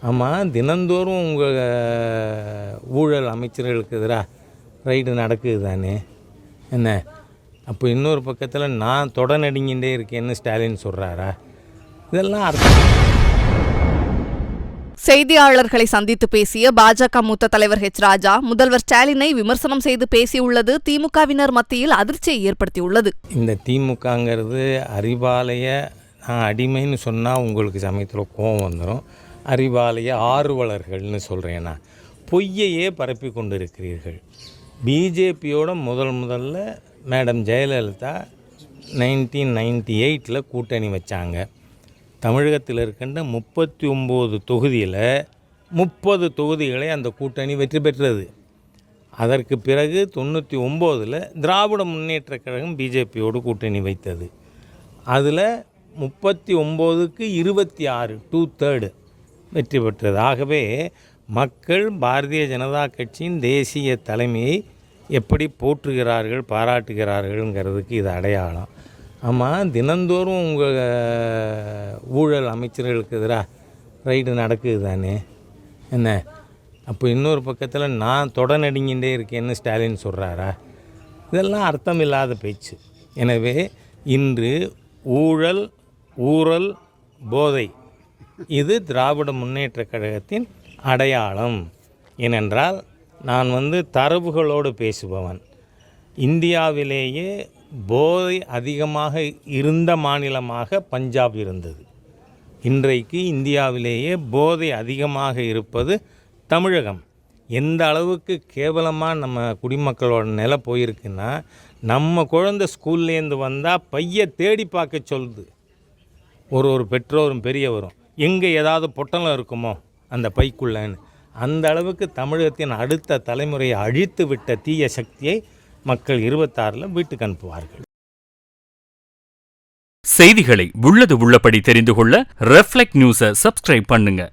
ஆமாம், தினந்தோறும் உங்கள் ஊழல் அமைச்சர்களுக்கு எதிராக ரைடு நடக்குது தானே என்ன? அப்போ இன்னொரு பக்கத்தில் நான் தொடநடிங்கிட்டே இருக்கேன்னு ஸ்டாலின் சொல்கிறாரா? இதெல்லாம் அர்த்தம். செய்தியாளர்களை சந்தித்து பேசிய பாஜக மூத்த தலைவர் ஹெச் ராஜா, முதல்வர் ஸ்டாலினை விமர்சனம் செய்து பேசியுள்ளது திமுகவினர் மத்தியில் அதிர்ச்சியை ஏற்படுத்தியுள்ளது. இந்த திமுகங்கிறது அறிவாலய நான் அடிமைன்னு சொன்னால் உங்களுக்கு சமயத்தில் கோபம் வந்துடும். அறிவாலய ஆர்வலர்கள்னு சொல்கிறேன்னா பொய்யையே பரப்பி கொண்டு இருக்கிறீர்கள். பிஜேபியோட முதல்ல மேடம் ஜெயலலிதா 1998 கூட்டணி வச்சாங்க. தமிழகத்தில் இருக்கின்ற 39 தொகுதியில் 30 தொகுதிகளை அந்த கூட்டணி வெற்றி பெற்றது. அதற்கு பிறகு 99 திராவிட முன்னேற்றக் கழகம் பிஜேபியோடு கூட்டணி வைத்தது. அதில் 39க்கு 26 2/3 வெற்றி பெற்றது. ஆகவே மக்கள் பாரதிய ஜனதா கட்சியின் தேசிய தலைமையை எப்படி போற்றுகிறார்கள், பாராட்டுகிறார்கள்ங்கிறதுக்கு இது அடையாளம். ஆமாம், தினந்தோறும் உங்கள் ஊழல் அமைச்சர்களுக்கு எதிராக ரைடு நடக்குது தானே என்ன? அப்போ இன்னொரு பக்கத்தில் நான் தொடநடிங்கிட்டே இருக்கேன்னு ஸ்டாலின் சொல்கிறாரா? இதெல்லாம் அர்த்தம் இல்லாத பேச்சு. எனவே இன்று ஊழல், ஊழல், போதை இது திராவிட முன்னேற்றக் கழகத்தின் அடையாளம். ஏனென்றால் நான் தரவுகளோடு பேசுபவன். இந்தியாவிலேயே போதை அதிகமாக இருந்த மாநிலமாக பஞ்சாப் இருந்தது. இன்றைக்கு இந்தியாவிலேயே போதை அதிகமாக இருப்பது தமிழகம். எந்த அளவுக்கு கேவலமாக நம்ம குடிமக்களோட நிலை போயிருக்குன்னா, நம்ம குழந்தை ஸ்கூல்லேருந்து வந்தால் பையை தேடி பார்க்க சொல்லுது. ஒரு பெற்றோரும் பெரியவரும் எங்கே ஏதாவது பொட்டலம் இருக்குமோ அந்த பைக்குள்ளன்னு. அந்த அளவுக்கு தமிழகத்தின் அடுத்த தலைமுறையை அழித்து விட்ட தீய சக்தியை மக்கள் 26 வீட்டுக்கு அனுப்புவார்கள். செய்திகளை உள்ளது உள்ளபடி தெரிந்து கொள்ள ரெஃப்ளெக்ட் நியூஸை சப்ஸ்கிரைப் பண்ணுங்க.